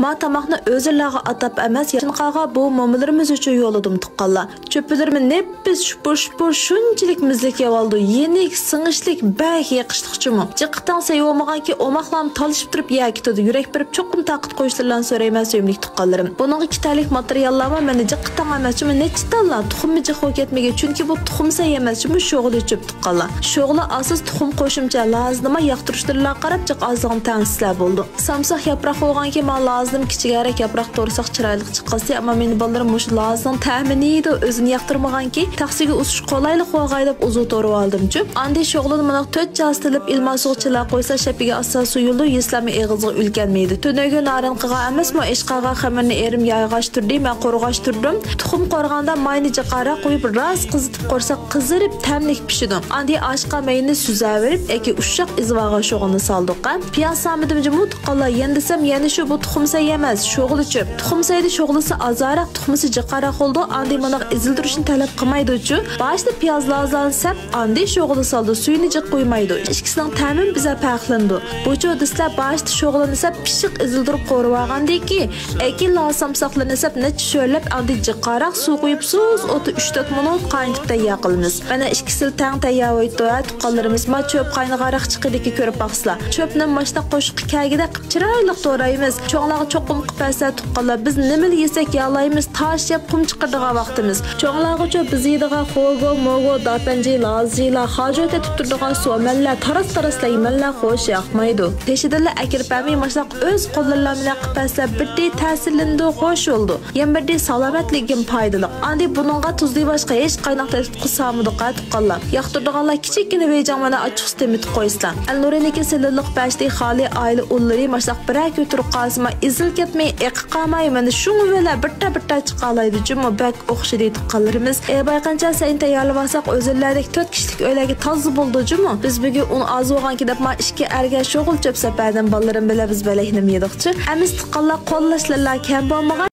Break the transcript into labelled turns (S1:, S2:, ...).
S1: Ma tamaqni özürlarga atab emas, yaqinqaga bu momalarımız üçün yolladım tuqqanlar. Çöpülerimi nepis şupur şunçilik mizlik yavaldı. Yenik, sığışlik, bək yaqışlıqçımı. Jiqqitan sevolmagan ki, omaqlarni talışıp turib yakitadi. Yürek berip çoqum taqit qo'yishlarni so'rayman sevimlik tuqqanlarim. Bunun 2 talik materiallarni meni jiqqitan emasmi, necha tanlar tuxumni jiqib ketmagan. Chunki bu tuxumsa emasmi, sho'g'li çöp tuqqanlar. Sho'g'li asos tuxum qo'shimcha lazımma yaqtirishtirlar qarab jiq azlig'ini tanislar bo'ldi. Samsaq yaproq bo'lganki, men lazım kichikroq yaproq to'rsoq chiroyli chiqqansi, ammo meni bolalarım mush lazım ta'miniydi, o'zini yaqtirmaganki, taqsiga usish qolaylik bo'lg'ay deb uzuv to'rib oldim-chi. Andi sho'g'lini mana 4 jastilib ilma sug'chilar qo'ysa shapiga asos suyuldi, yeslami eg'izga ulkanmaydi. Tunuga narinqiga emasmi, ishqaga xamirni erim yayg'ashtirdim, men qo'rg'ashtirdim. Tuxum qo'rganda mayni jiqara qo'yib ras qizitib qo'rsa qizirib tamlik pishidi. Andi oshqa mayni suzaverib, eki ushshaq izvaga sho'g'ini soldik. Piyaz samidim mut qala yendisam yana shu bu tuxumsa emas, sho'g'li chöp. Tuxumsaydi sho'g'lisi azaraq, tuxumsi jiqara qoldi. Andi mana izildirishni talab qilmaydi-chi. Boshda piyoz lazlansab, andi sho'g'li soldi, suyini jiq qo'ymaydi. Ikkisining ta'mi biza farqlandi. Bu cho'dislar boshda sho'g'lansa pishiq izildirib qo'rvagandan-ki, eki lasam saqlansa nech sho'lab andi jiqaraq suv qo'yib so'z o'ti 3-4 minut qaynatib tayyor qilamiz. Mana ikkisi tang tayyor o'tdi, tuqqanlarimiz ma cho'p qaynag'araq chiqidiki ko'rib baqsizlar. Cho'pni mashta qo'shiq kagida qilib chiroyli to'raymiz. Cho'nglarga cho'qim qilsa tuqqanlar biz nima yesak yalaymiz, tosh yeb qum chiqirdigan vaqtimiz. Cho'nglarga cho'p biz yedigan xo'go, mogo, dapanji, lazila, hojat etib turadigan so'mallar, taras-taraslar yemallar xo'sh yoqmaydi. Teshidilla akirpami mashaq o'z qo'llarlar bilan qilsa birdi ta'sirlandi, xo'sh oldu. Yana birdi salomatligim foydali. Andi buningga tuzli boshqa hech qaynoq tatbiq qilsamidi tuqqanlar. Yoqtirdiganlar kichikgina vejan mana ochiq sistemni qo'ysizlar. Al-Nuriniki silliq bashdi xoli oila ullari mashaq birak o'tirib qolsima izil ketmay, eqqamay mana shu velar bitta chiqalaydi. Jumma bak o'xshidi tuqqanlarimiz. Bayqancha sayin tayyorlasak o'zillardek 4 kishilik o'ylarga toza bo'ldi jumma. Biz bugun uni ozuganki deb ma ishga erga sho'g'il chöp sapardan bolalarım bilan biz balakni yedik-chi. Amiz tuqqanlar qo'llashlarlar kam bo'lmagan